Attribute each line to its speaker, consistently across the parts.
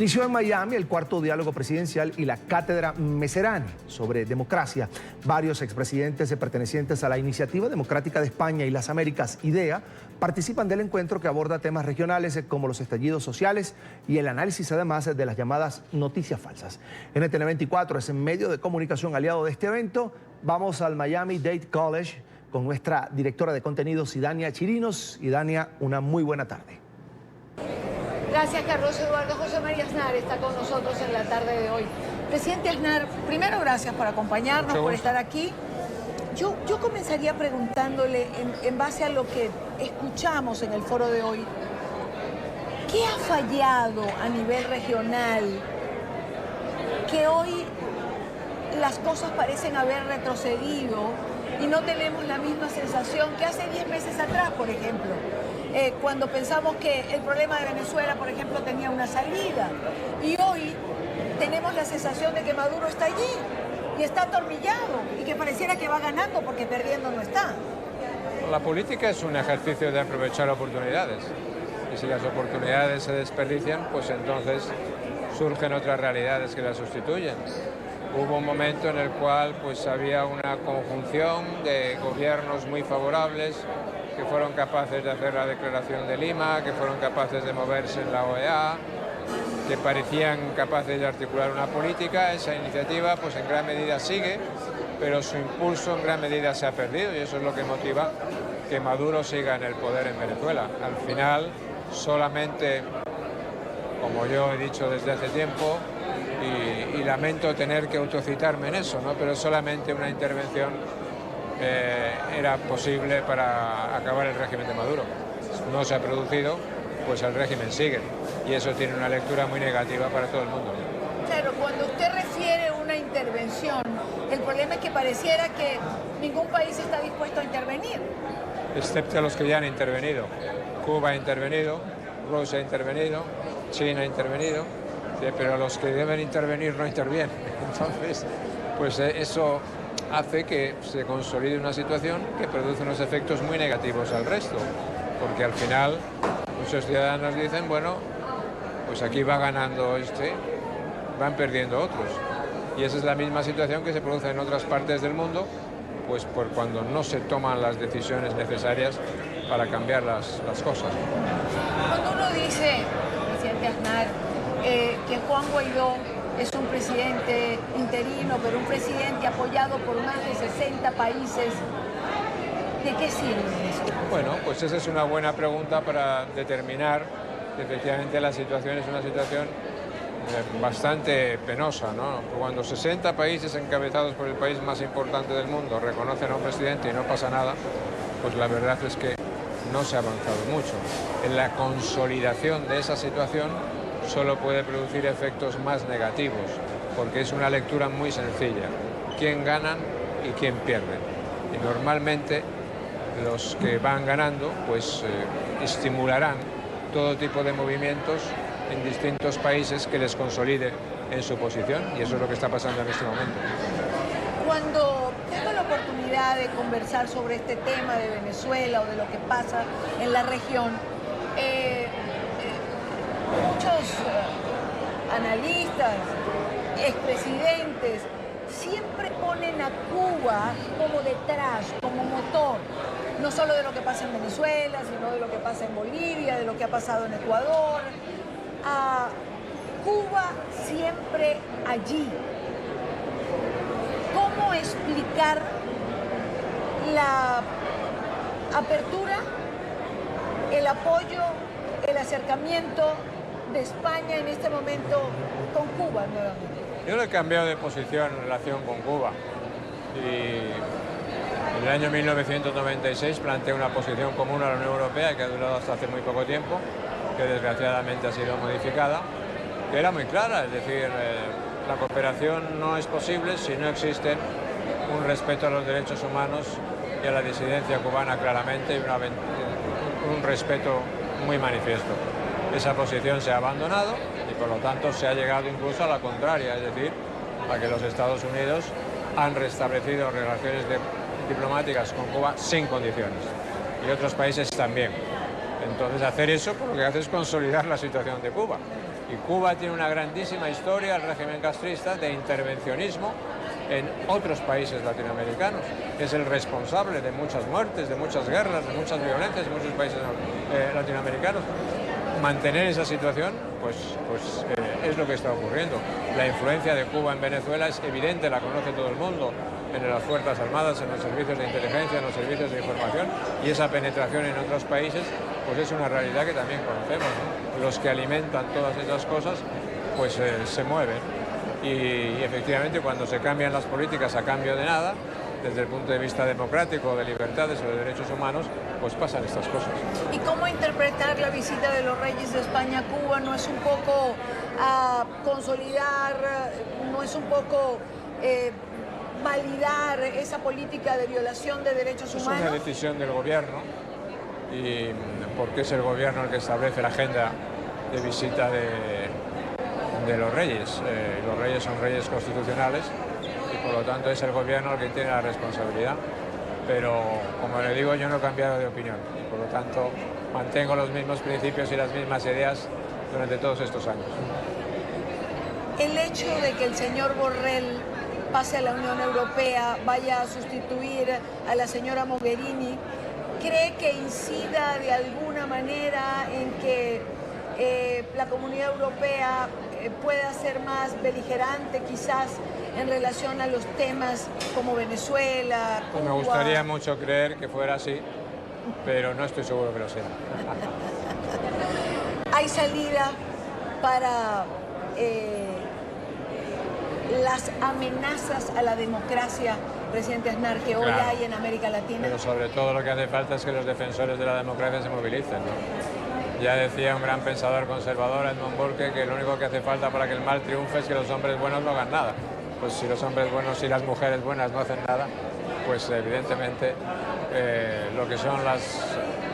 Speaker 1: Inició en Miami el cuarto diálogo presidencial y la cátedra Meserani sobre democracia. Varios expresidentes pertenecientes a la Iniciativa Democrática de España y las Américas, IDEA, participan del encuentro que aborda temas regionales como los estallidos sociales y el análisis además de las llamadas noticias falsas. NTN 24 es el medio de comunicación aliado de este evento. Vamos al Miami Dade College con nuestra directora de contenidos, Idania Chirinos. Idania, una muy buena tarde.
Speaker 2: Gracias, Carlos Eduardo. José María Aznar está con nosotros en la tarde de hoy. Presidente Aznar, primero gracias por acompañarnos, por estar aquí. Yo comenzaría preguntándole, en base a lo que escuchamos en el foro de hoy, ¿qué ha fallado a nivel regional que hoy las cosas parecen haber retrocedido y no tenemos la misma sensación que hace 10 meses atrás, por ejemplo? Cuando pensamos que el problema de Venezuela, por ejemplo, tenía una salida. Y hoy tenemos la sensación de que Maduro está allí y está atornillado y que pareciera que va ganando porque perdiendo no está.
Speaker 3: La política es un ejercicio de aprovechar oportunidades. Y si las oportunidades se desperdician, pues entonces surgen otras realidades que las sustituyen. Hubo un momento en el cual pues había una conjunción de gobiernos muy favorables que fueron capaces de hacer la declaración de Lima, que fueron capaces de moverse en la OEA, que parecían capaces de articular una política. Esa iniciativa pues en gran medida sigue, pero su impulso en gran medida se ha perdido y eso es lo que motiva que Maduro siga en el poder en Venezuela. Al final, solamente, como yo he dicho desde hace tiempo, y lamento tener que autocitarme en eso, ¿no? Pero solamente una intervención era posible para acabar el régimen de Maduro. No se ha producido, pues el régimen sigue. Y eso tiene una lectura muy negativa para todo el mundo.
Speaker 2: Claro, cuando usted refiere una intervención, el problema es que pareciera que ningún país está dispuesto a intervenir.
Speaker 3: Excepto a los que ya han intervenido. Cuba ha intervenido, Rusia ha intervenido, China ha intervenido, pero los que deben intervenir no intervienen. Entonces, pues eso hace que se consolide una situación que produce unos efectos muy negativos al resto, porque al final muchos ciudadanos dicen, bueno, pues aquí va ganando este, van perdiendo otros. Y esa es la misma situación que se produce en otras partes del mundo, pues por cuando no se toman las decisiones necesarias para cambiar las cosas.
Speaker 2: Cuando uno dice, presidente Aznar, que Juan Guaidó es un presidente interino, pero un presidente apoyado por más de 60 países, ¿de qué sirve eso?
Speaker 3: Bueno, pues esa es una buena pregunta para determinar que efectivamente la situación es una situación bastante penosa, ¿no? Cuando 60 países encabezados por el país más importante del mundo reconocen a un presidente y no pasa nada, pues la verdad es que no se ha avanzado mucho. En la consolidación de esa situación solo puede producir efectos más negativos, porque es una lectura muy sencilla. ¿Quién ganan y quién pierden? Y normalmente los que van ganando pues estimularán todo tipo de movimientos en distintos países que les consolide en su posición, y eso es lo que está pasando en este momento.
Speaker 2: Cuando tengo la oportunidad de conversar sobre este tema de Venezuela o de lo que pasa en la región, muchos analistas, expresidentes, siempre ponen a Cuba como detrás, como motor, no solo de lo que pasa en Venezuela, sino de lo que pasa en Bolivia, de lo que ha pasado en Ecuador. A Cuba siempre allí. ¿Cómo explicar la apertura, el apoyo, el acercamiento de España en este momento con Cuba nuevamente?
Speaker 3: Yo no he cambiado de posición en relación con Cuba. Y en el año 1996 planteé una posición común a la Unión Europea que ha durado hasta hace muy poco tiempo, que desgraciadamente ha sido modificada, que era muy clara, es decir, la cooperación no es posible si no existe un respeto a los derechos humanos y a la disidencia cubana claramente, y un respeto muy manifiesto. Esa posición se ha abandonado y por lo tanto se ha llegado incluso a la contraria, es decir, a que los Estados Unidos han restablecido relaciones diplomáticas con Cuba sin condiciones, y otros países también. Entonces hacer eso lo que hace es consolidar la situación de Cuba. Y Cuba tiene una grandísima historia, el régimen castrista, de intervencionismo en otros países latinoamericanos. Es el responsable de muchas muertes, de muchas guerras, de muchas violencias en muchos países latinoamericanos. Mantener esa situación, es lo que está ocurriendo. La influencia de Cuba en Venezuela es evidente, la conoce todo el mundo, en las Fuerzas Armadas, en los servicios de inteligencia, en los servicios de información, y esa penetración en otros países, pues es una realidad que también conocemos, ¿no? Los que alimentan todas esas cosas, pues se mueven. Y efectivamente, cuando se cambian las políticas a cambio de nada, desde el punto de vista democrático, de libertades o de derechos humanos, pues pasan estas cosas.
Speaker 2: ¿Y cómo interpretar la visita de los reyes de España a Cuba? ¿No es un poco consolidar, no es un poco validar esa política de violación de derechos humanos?
Speaker 3: Es una decisión del gobierno, y porque es el gobierno el que establece la agenda de visita de los reyes. Los reyes son reyes constitucionales y por lo tanto es el gobierno el que tiene la responsabilidad. Pero como le digo, yo no he cambiado de opinión y por lo tanto mantengo los mismos principios y las mismas ideas durante todos estos años.
Speaker 2: El hecho de que el señor Borrell pase a la Unión Europea, vaya a sustituir a la señora Mogherini, ¿cree que incida de alguna manera en que la Comunidad Europea pueda ser más beligerante quizás en relación a los temas como Venezuela, Cuba?
Speaker 3: Me gustaría mucho creer que fuera así, pero no estoy seguro que lo sea.
Speaker 2: ¿Hay salida para las amenazas a la democracia, presidente Aznar, que hoy hay en América Latina?
Speaker 3: Pero sobre todo lo que hace falta es que los defensores de la democracia se movilicen, ¿no? Ya decía un gran pensador conservador, Edmund Burke, que lo único que hace falta para que el mal triunfe es que los hombres buenos no hagan nada. Pues si los hombres buenos y las mujeres buenas no hacen nada, pues evidentemente lo que son los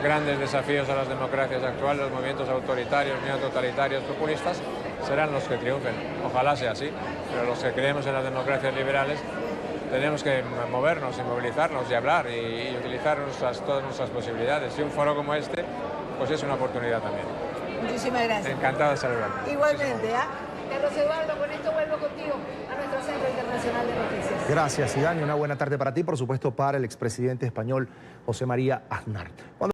Speaker 3: grandes desafíos a las democracias actuales, los movimientos autoritarios, neototalitarios, populistas, serán los que triunfen. Ojalá sea así, pero los que creemos en las democracias liberales tenemos que movernos y movilizarnos y hablar y utilizar todas nuestras posibilidades. Y un foro como este, pues es una oportunidad también.
Speaker 2: Muchísimas gracias.
Speaker 3: Encantado de saludar.
Speaker 2: Igualmente, Carlos Eduardo, con esto vuelvo contigo a nuestro Centro Internacional de Noticias.
Speaker 1: Gracias, Idani. Una buena tarde para ti, por supuesto, para el expresidente español José María Aznar.